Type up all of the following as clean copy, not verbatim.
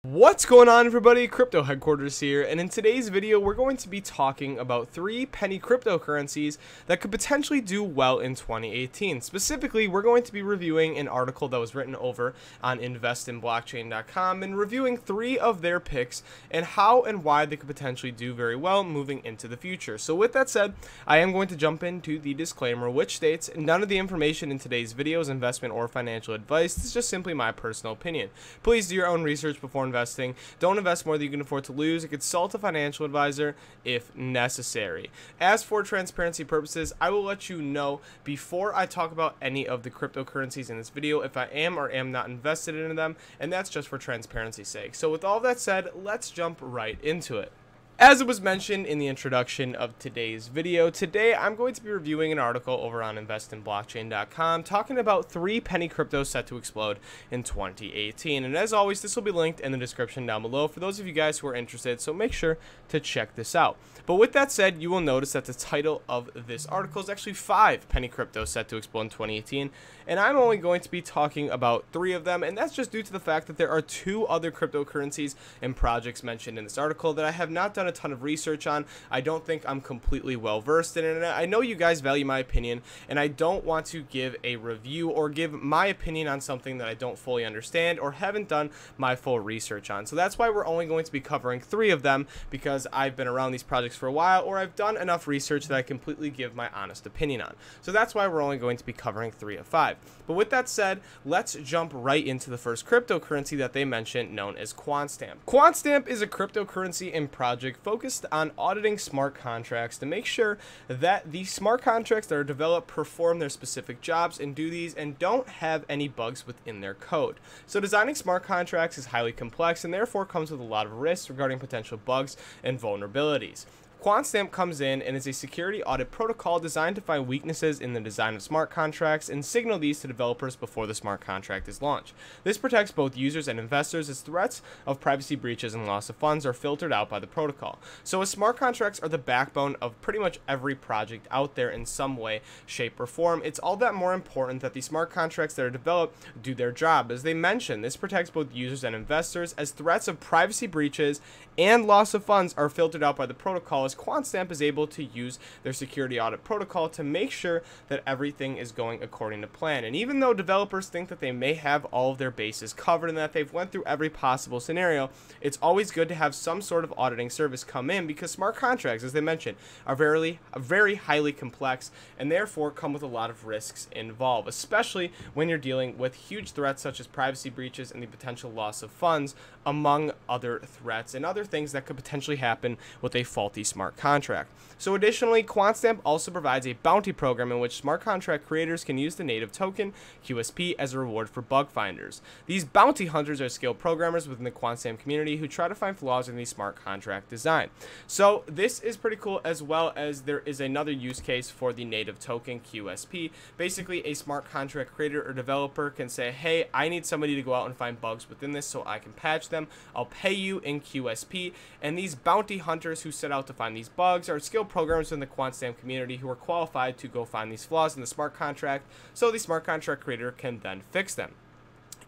What's going on, everybody? Crypto Headquarters here, and in today's video we're going to be talking about 3 penny cryptocurrencies that could potentially do well in 2018. Specifically, we're going to be reviewing an article that was written over on investinblockchain.com and reviewing 3 of their picks and how and why they could potentially do very well moving into the future. So with that said, I am going to jump into the disclaimer, which states none of the information in today's video is investment or financial advice. This is just simply my personal opinion. Please do your own research before investing. Don't invest more than you can afford to lose, and consult a financial advisor if necessary. As for transparency purposes, I will let you know before I talk about any of the cryptocurrencies in this video if I am or am not invested in them, and that's just for transparency's sake. So with all that said, let's jump right into it. As it was mentioned in the introduction of today's video, today I'm going to be reviewing an article over on investinblockchain.com talking about 3 penny cryptos set to explode in 2018. And as always, this will be linked in the description down below for those of you guys who are interested, so make sure to check this out. But with that said, you will notice that the title of this article is actually 5 penny cryptos set to explode in 2018, and I'm only going to be talking about 3 of them, and that's just due to the fact that there are 2 other cryptocurrencies and projects mentioned in this article that I have not done a ton of research on. I don't think I'm completely well versed in it, and I know you guys value my opinion, and I don't want to give a review or give my opinion on something that I don't fully understand or haven't done my full research on. So that's why we're only going to be covering 3 of them, because I've been around these projects for a while, or I've done enough research that I completely give my honest opinion on. So that's why we're only going to be covering 3 of 5. But with that said, let's jump right into the first cryptocurrency that they mentioned, known as QuantStamp. QuantStamp is a cryptocurrency and project focused on auditing smart contracts to make sure that the smart contracts that are developed perform their specific jobs and duties and don't have any bugs within their code. So designing smart contracts is highly complex and therefore comes with a lot of risks regarding potential bugs and vulnerabilities. QuantStamp comes in and is a security audit protocol designed to find weaknesses in the design of smart contracts and signal these to developers before the smart contract is launched. This protects both users and investors as threats of privacy breaches and loss of funds are filtered out by the protocol. So as smart contracts are the backbone of pretty much every project out there in some way, shape, or form, it's all that more important that the smart contracts that are developed do their job. As they mentioned, this protects both users and investors as threats of privacy breaches and loss of funds are filtered out by the protocol, as QuantStamp is able to use their security audit protocol to make sure that everything is going according to plan. And even though developers think that they may have all of their bases covered and that they've went through every possible scenario, it's always good to have some sort of auditing service come in, because smart contracts, as they mentioned, are very highly complex and therefore come with a lot of risks involved, especially when you're dealing with huge threats such as privacy breaches and the potential loss of funds, among other threats and other things that could potentially happen with a faulty smart contract. So additionally, QuantStamp also provides a bounty program in which smart contract creators can use the native token QSP as a reward for bug finders. These bounty hunters are skilled programmers within the QuantStamp community who try to find flaws in the smart contract design. So this is pretty cool, as well as there is another use case for the native token QSP. Basically, a smart contract creator or developer can say, hey, I need somebody to go out and find bugs within this so I can patch them. I'll pay you in QSP, and these bounty hunters who set out to find these bugs are skilled programmers in the QuantStamp community who are qualified to go find these flaws in the smart contract, so the smart contract creator can then fix them.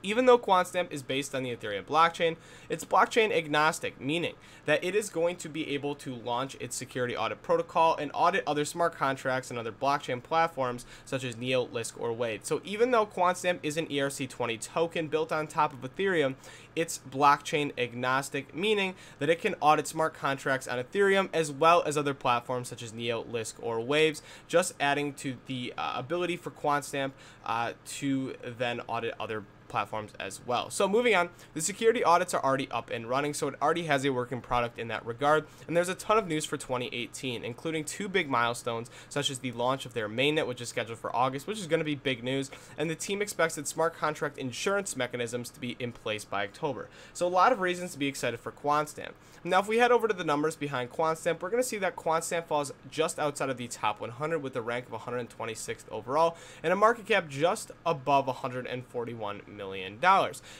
Even though QuantStamp is based on the Ethereum blockchain, it's blockchain agnostic, meaning that it is going to be able to launch its security audit protocol and audit other smart contracts and other blockchain platforms such as Neo, Lisk, or Wade. So even though QuantStamp is an ERC20 token built on top of Ethereum, it's blockchain agnostic, meaning that it can audit smart contracts on Ethereum as well as other platforms such as Neo, Lisk, or Waves, just adding to the ability for QuantStamp to then audit other platforms as well. So moving on, the security audits are already up and running, so it already has a working product in that regard, and there's a ton of news for 2018, including 2 big milestones such as the launch of their mainnet, which is scheduled for August, which is going to be big news, and the team expects its smart contract insurance mechanisms to be in place by October. So a lot of reasons to be excited for QuantStamp. Now if we head over to the numbers behind QuantStamp, we're going to see that QuantStamp falls just outside of the top 100 with a rank of 126th overall and a market cap just above $141 million.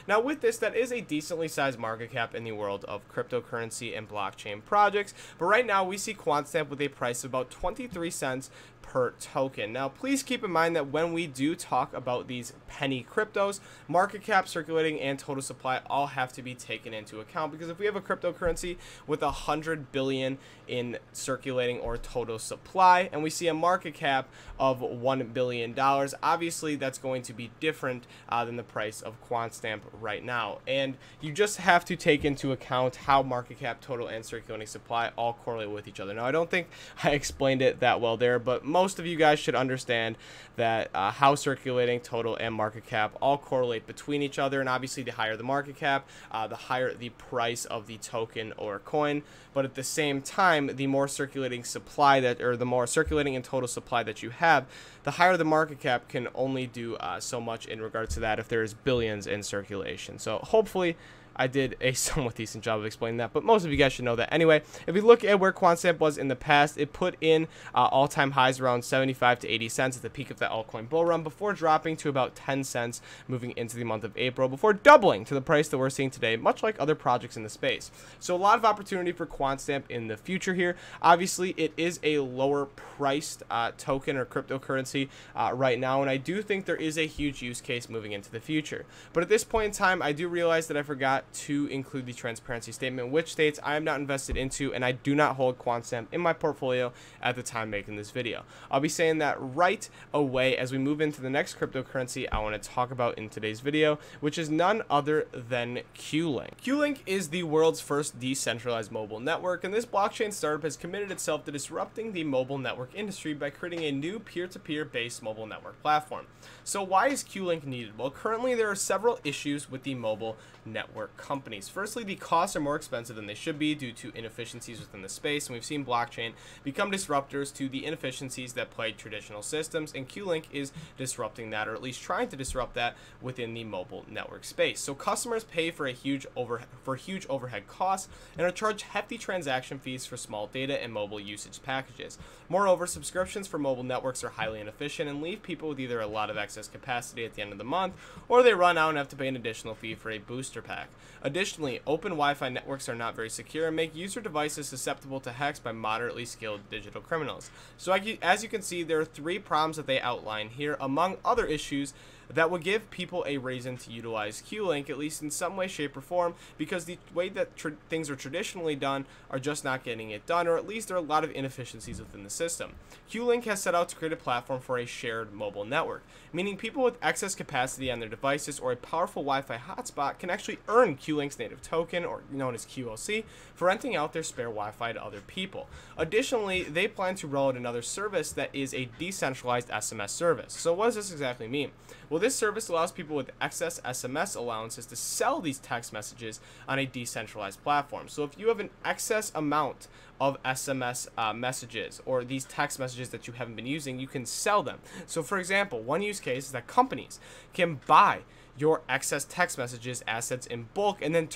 Now with this, that is a decently sized market cap in the world of cryptocurrency and blockchain projects, but right now we see QuantStamp with a price of about 23 cents per token. Now, please keep in mind that when we do talk about these penny cryptos, market cap, circulating, and total supply all have to be taken into account, because if we have a cryptocurrency with 100 billion in circulating or total supply and we see a market cap of $1 billion, obviously that's going to be different than the price of QuantStamp right now. And you just have to take into account how market cap, total, and circulating supply all correlate with each other. Now, I don't think I explained it that well there, but most of you guys should understand that how circulating, total, and market cap all correlate between each other. And obviously, the higher the market cap, the higher the price of the token or coin. But at the same time, the more circulating supply the more circulating and total supply that you have, the higher the market cap can only do so much in regards to that if there is billions in circulation. So hopefully I did a somewhat decent job of explaining that, but most of you guys should know that. Anyway, if you look at where QuantStamp was in the past, it put in all-time highs around 75 to 80 cents at the peak of the altcoin bull run, before dropping to about 10 cents moving into the month of April, before doubling to the price that we're seeing today, much like other projects in the space. So a lot of opportunity for QuantStamp in the future here. Obviously, it is a lower priced token or cryptocurrency right now, and I do think there is a huge use case moving into the future. But at this point in time, I do realize that I forgot to include the transparency statement, which states I am not invested into and I do not hold QuantStamp in my portfolio at the time making this video. I'll be saying that right away as we move into the next cryptocurrency I want to talk about in today's video, which is none other than QLink. QLink is the world's first decentralized mobile network, and this blockchain startup has committed itself to disrupting the mobile network industry by creating a new peer-to-peer based mobile network platform. So why is QLink needed? Well, currently there are several issues with the mobile network companies. Firstly, the costs are more expensive than they should be due to inefficiencies within the space, and we've seen blockchain become disruptors to the inefficiencies that plague traditional systems, and QLink is disrupting that, or at least trying to disrupt that within the mobile network space. So customers pay for huge overhead costs and are charged hefty transaction fees for small data and mobile usage packages. Moreover, subscriptions for mobile networks are highly inefficient and leave people with either a lot of excess capacity at the end of the month, or they run out and have to pay an additional fee for a booster pack. Additionally, open Wi-Fi networks are not very secure and make user devices susceptible to hacks by moderately skilled digital criminals. So as you can see, there are 3 problems that they outline here, among other issues that will give people a reason to utilize QLink, at least in some way, shape, or form, because the way that things are traditionally done are just not getting it done, or at least there are a lot of inefficiencies within the system. QLink has set out to create a platform for a shared mobile network, meaning people with excess capacity on their devices or a powerful Wi-Fi hotspot can actually earn QLink's native token, or known as QLC, for renting out their spare Wi-Fi to other people. Additionally, they plan to roll out another service that is a decentralized SMS service. So what does this exactly mean? Well, this service allows people with excess SMS allowances to sell these text messages on a decentralized platform. So if you have an excess amount of SMS messages or these text messages that you haven't been using, you can sell them. So for example, one use case is that companies can buy your excess text messages assets in bulk and then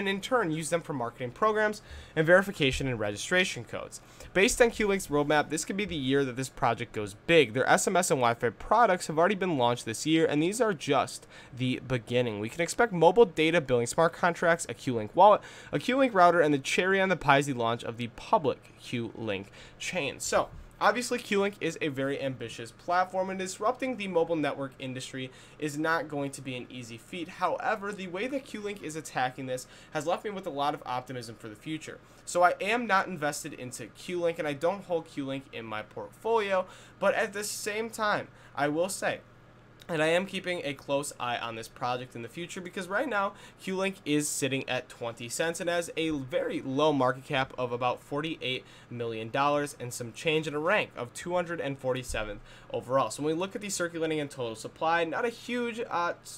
in turn use them for marketing programs and verification and registration codes. Based on QLink's roadmap, this could be the year that this project goes big. Their SMS and Wi-Fi products have already been launched this year, and these are just the beginning. We can expect mobile data billing smart contracts, a QLink wallet, a QLink router, and the cherry on the pie is the launch of the public QLink chain. So obviously, QLink is a very ambitious platform, and disrupting the mobile network industry is not going to be an easy feat. However, the way that QLink is attacking this has left me with a lot of optimism for the future. So I am not invested into QLink, and I don't hold QLink in my portfolio, but at the same time, I will say, and I am keeping a close eye on this project in the future, because right now QLink is sitting at 20 cents and has a very low market cap of about $48 million and some change in a rank of 247th overall. So when we look at the circulating and total supply, not a huge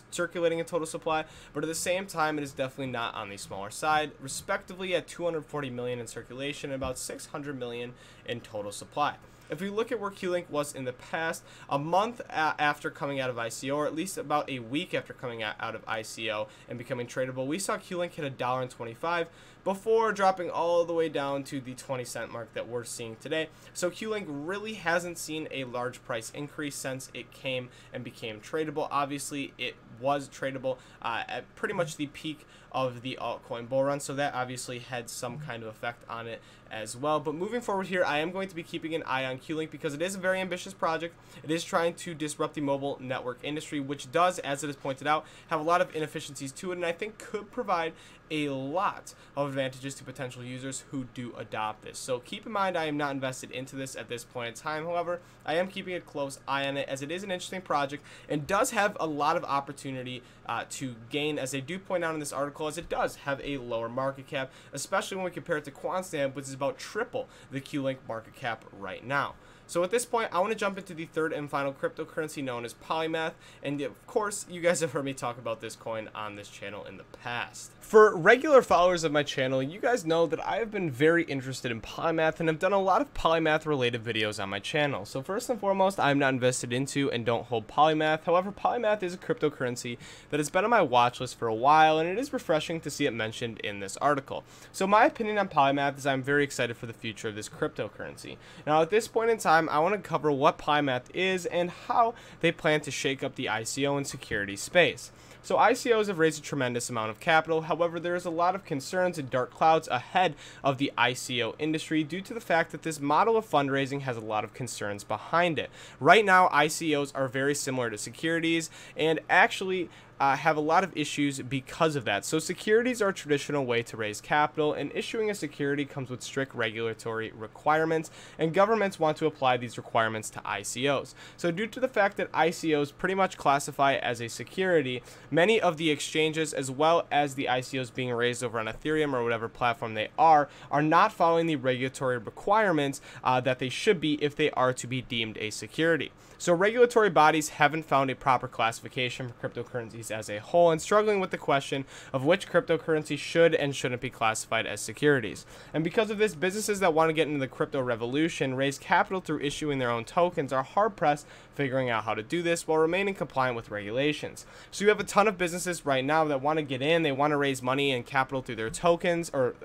circulating and total supply, but at the same time it is definitely not on the smaller side, respectively at 240 million in circulation and about 600 million in total supply. If we look at where QLink was in the past, a month after coming out of ICO, or at least about a week after coming out of ICO and becoming tradable, we saw QLink hit $1.25 before dropping all the way down to the 20-cent mark that we're seeing today. So QLink really hasn't seen a large price increase since it came and became tradable. Obviously, it was tradable at pretty much the peak of the altcoin bull run, so that obviously had some kind of effect on it as well. But moving forward here, I am going to be keeping an eye on Q-Link because it is a very ambitious project. It is trying to disrupt the mobile network industry, which does, as it is pointed out, have a lot of inefficiencies to it, and I think could provide a lot of advantages to potential users who do adopt this. So keep in mind, I am not invested into this at this point in time. However, I am keeping a close eye on it as it is an interesting project and does have a lot of opportunity to gain, as they do point out in this article, as it does have a lower market cap, especially when we compare it to QuantStamp, which is about triple the Q-Link market cap right now. So at this point, I want to jump into the third and final cryptocurrency known as Polymath, and of course, you guys have heard me talk about this coin on this channel in the past. For regular followers of my channel, you guys know that I have been very interested in Polymath and have done a lot of Polymath related videos on my channel. So first and foremost, I'm not invested into and don't hold Polymath. However, Polymath is a cryptocurrency that has been on my watch list for a while, and it is refreshing to see it mentioned in this article. So my opinion on Polymath is I'm very excited for the future of this cryptocurrency. Now at this point in time, I want to cover what Polymath is and how they plan to shake up the ICO and security space. So ICOs have raised a tremendous amount of capital. However, there is a lot of concerns and dark clouds ahead of the ICO industry due to the fact that this model of fundraising has a lot of concerns behind it. Right now, ICOs are very similar to securities and actually have a lot of issues because of that. So securities are a traditional way to raise capital, and issuing a security comes with strict regulatory requirements, and governments want to apply these requirements to ICOs. So due to the fact that ICOs pretty much classify as a security, many of the exchanges, as well as the ICOs being raised over on Ethereum or whatever platform they are not following the regulatory requirements that they should be if they are to be deemed a security. So regulatory bodies haven't found a proper classification for cryptocurrencies as a whole, and struggling with the question of which cryptocurrency should and shouldn't be classified as securities. And because of this, businesses that want to get into the crypto revolution, raise capital through issuing their own tokens, are hard-pressed figuring out how to do this while remaining compliant with regulations. So you have a ton of businesses right now that want to get in, they want to raise money and capital through their tokens, or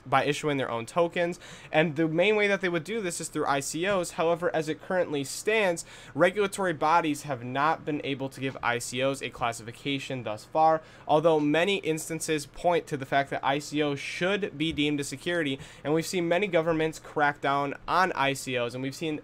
by issuing their own tokens, and the main way that they would do this is through ICOs. However, as it currently stands, regulatory bodies have not been able to give ICOs a classification thus far, although many instances point to the fact that ICOs should be deemed a security, and we've seen many governments crack down on ICOs, and we've seen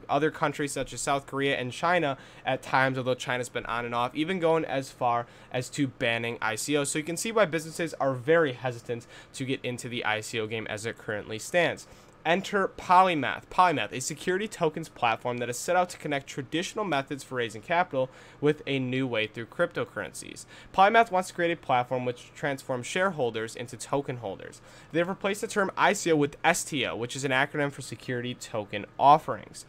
other countries such as South Korea and China at times, although China's been on and off, even going as far as to banning ICOs. So you can see why businesses are very hesitant to get into the ICO game as it currently stands. Enter Polymath. Polymath, a security tokens platform that is set out to connect traditional methods for raising capital with a new way through cryptocurrencies. Polymath wants to create a platform which transforms shareholders into token holders. They've replaced the term ICO with STO, which is an acronym for Security Token Offerings.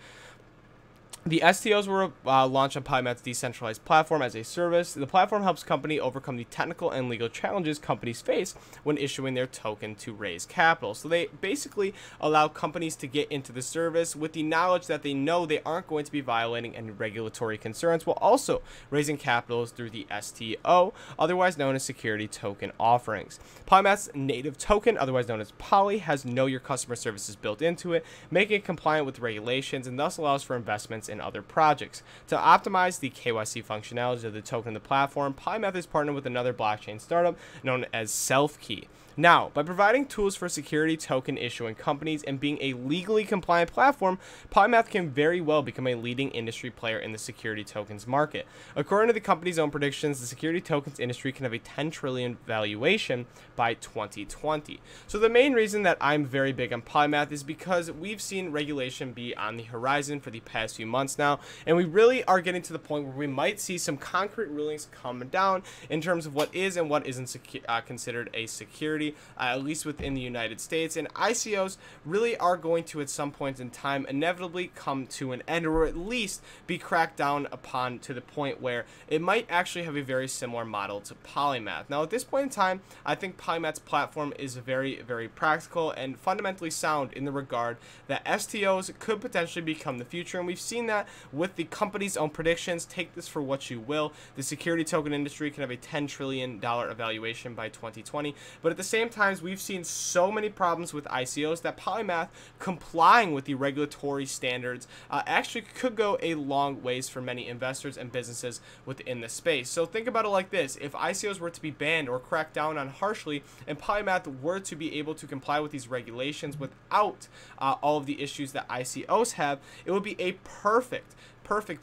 The STOs were launched on Polymath's decentralized platform as a service. The platform helps companies overcome the technical and legal challenges companies face when issuing their token to raise capital. So they basically allow companies to get into the service with the knowledge that they know they aren't going to be violating any regulatory concerns, while also raising capitals through the STO, otherwise known as Security Token Offerings. Polymath's native token, otherwise known as Poly, has Know Your Customer services built into it, making it compliant with regulations, and thus allows for investments in other projects. To optimize the KYC functionalities of the token in the platform, Polymath is partnered with another blockchain startup known as Selfkey. Now, by providing tools for security token issuing companies and being a legally compliant platform, Polymath can very well become a leading industry player in the security tokens market. According to the company's own predictions, the security tokens industry can have a $10 trillion valuation by 2020. So the main reason that I'm very big on Polymath is because we've seen regulation be on the horizon for the past few months now, and we really are getting to the point where we might see some concrete rulings come down in terms of what is and what isn't considered a security, at least within the United States. And ICOs really are going to, at some point in time, inevitably come to an end, or at least be cracked down upon to the point where it might actually have a very similar model to Polymath. Now, at this point in time, I think Polymath's platform is very, very practical and fundamentally sound in the regard that STOs could potentially become the future, and we've seen that with the company's own predictions. Take this for what you will. The security token industry can have a $10 trillion evaluation by 2020, but at the same time, we've seen so many problems with ICOs that Polymath complying with the regulatory standards actually could go a long ways for many investors and businesses within the space. So think about it like this: if ICOs were to be banned or cracked down on harshly, and Polymath were to be able to comply with these regulations without all of the issues that ICOs have, it would be a perfect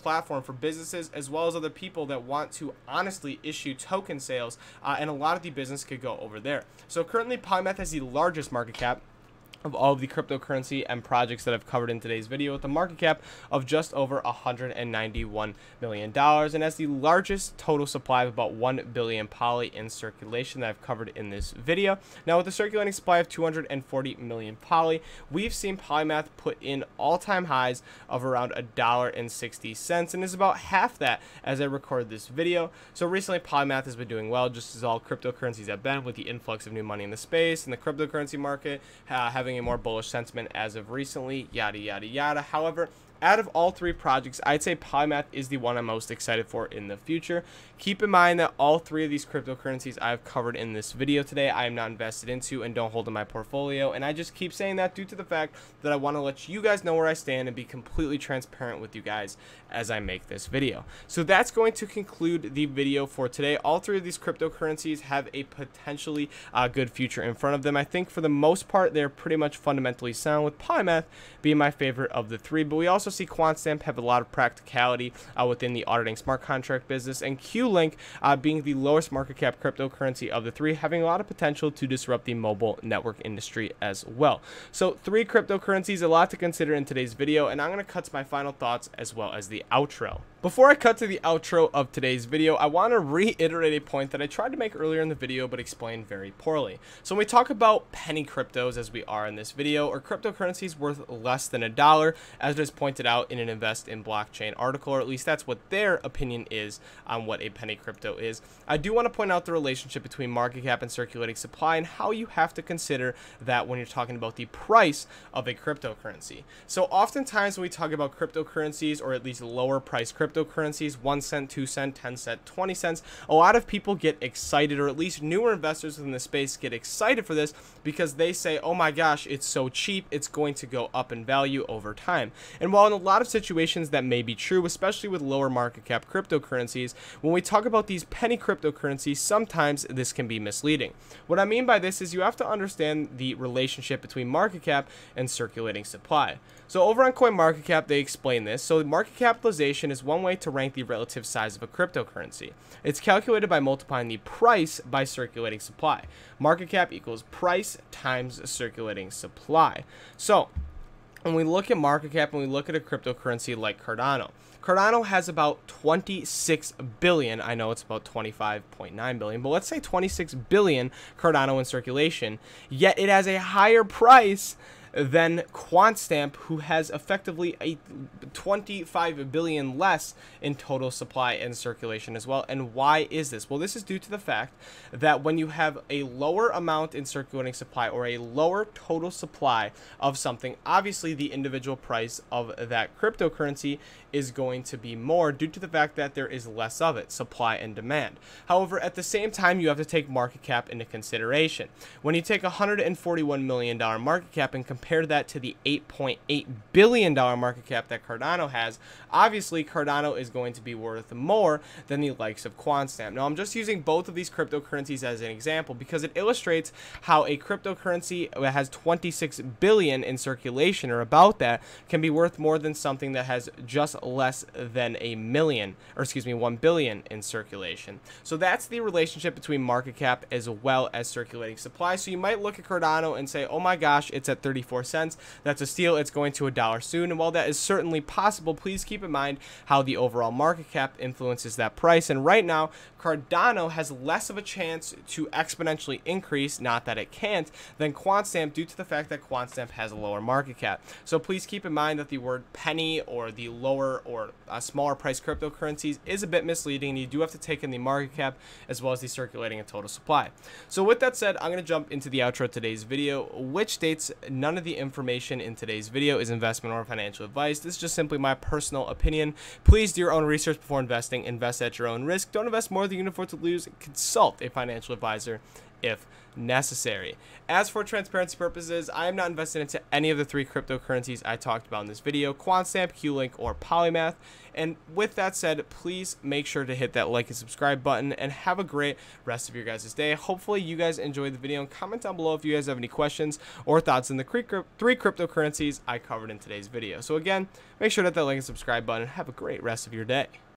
platform for businesses as well as other people that want to honestly issue token sales, and a lot of the business could go over there. So currently Polymath has the largest market cap of all of the cryptocurrency and projects that I've covered in today's video, with a market cap of just over $191 million, and has the largest total supply of about 1 billion poly in circulation that I've covered in this video. Now, with a circulating supply of 240 million poly, we've seen Polymath put in all-time highs of around $1.60, and is about half that as I record this video. So recently Polymath has been doing well, just as all cryptocurrencies have been, with the influx of new money in the space and the cryptocurrency market having a more bullish sentiment as of recently, yada yada yada. However, out of all three projects, I'd say Polymath is the one I'm most excited for in the future. Keep in mind that all three of these cryptocurrencies I've covered in this video today, I am not invested into and don't hold in my portfolio. And I just keep saying that due to the fact that I want to let you guys know where I stand and be completely transparent with you guys as I make this video. So that's going to conclude the video for today. All three of these cryptocurrencies have a potentially good future in front of them. I think for the most part, they're pretty much fundamentally sound, with Polymath being my favorite of the three. But we also see QuantStamp have a lot of practicality within the auditing smart contract business, and QLink being the lowest market cap cryptocurrency of the three, having a lot of potential to disrupt the mobile network industry as well. So three cryptocurrencies, a lot to consider in today's video, and I'm going to cut to my final thoughts as well as the outro. Before I cut to the outro of today's video, I want to reiterate a point that I tried to make earlier in the video but explained very poorly. So when we talk about penny cryptos, as we are in this video, or cryptocurrencies worth less than $1, as just pointed out in an Invest in Blockchain article, or at least that's what their opinion is on what a penny crypto is, I do want to point out the relationship between market cap and circulating supply, and how you have to consider that when you're talking about the price of a cryptocurrency. So oftentimes when we talk about cryptocurrencies, or at least lower price cryptocurrencies, 1 cent, 2 cent, 10 cent, 20 cents, a lot of people get excited, or at least newer investors within the space get excited for this, because they say, oh my gosh, it's so cheap, it's going to go up in value over time. And while in a lot of situations that may be true, especially with lower market cap cryptocurrencies, when we talk about these penny cryptocurrencies, sometimes this can be misleading. What I mean by this is you have to understand the relationship between market cap and circulating supply. So over on CoinMarketCap, they explain this. So market capitalization is one way to rank the relative size of a cryptocurrency. It's calculated by multiplying the price by circulating supply. Market cap equals price times circulating supply. So when we look at market cap and we look at a cryptocurrency like Cardano, Cardano has about 26 billion. I know it's about 25.9 billion, but let's say 26 billion Cardano in circulation, yet it has a higher price than QuantStamp, who has effectively a 25 billion less in total supply and circulation as well. And why is this? Well, this is due to the fact that when you have a lower amount in circulating supply, or a lower total supply of something, obviously the individual price of that cryptocurrency is going to be more, due to the fact that there is less of it, supply and demand. However, at the same time, you have to take market cap into consideration. When you take $141 million market cap and compare that to the $8.8 billion market cap that Cardano has, obviously Cardano is going to be worth more than the likes of QuantStamp. Now, I'm just using both of these cryptocurrencies as an example because it illustrates how a cryptocurrency that has 26 billion in circulation, or about that, can be worth more than something that has just less than 1 billion in circulation. So that's the relationship between market cap as well as circulating supply. So you might look at Cardano and say, oh my gosh, it's at 34 cents. That's a steal. It's going to $1 soon. And while that is certainly possible, please keep in mind how the overall market cap influences that price. And right now, Cardano has less of a chance to exponentially increase, not that it can't, than QuantStamp, due to the fact that QuantStamp has a lower market cap. So please keep in mind that the word penny, or the lower or smaller price cryptocurrencies, is a bit misleading. You do have to take in the market cap as well as the circulating and total supply. So with that said, I'm going to jump into the outro of today's video, which states none of the information in today's video is investment or financial advice. This is just simply my personal opinion. Please do your own research before investing. Invest at your own risk. Don't invest more than you can afford to lose. Consult a financial advisor if necessary. As for transparency purposes, I am not invested into any of the 3 cryptocurrencies I talked about in this video, QuantStamp, QLink, or Polymath. And with that said, please make sure to hit that like and subscribe button, and have a great rest of your guys' day. Hopefully you guys enjoyed the video, and comment down below if you guys have any questions or thoughts on the 3 cryptocurrencies I covered in today's video. So again, make sure to hit that like and subscribe button, and have a great rest of your day.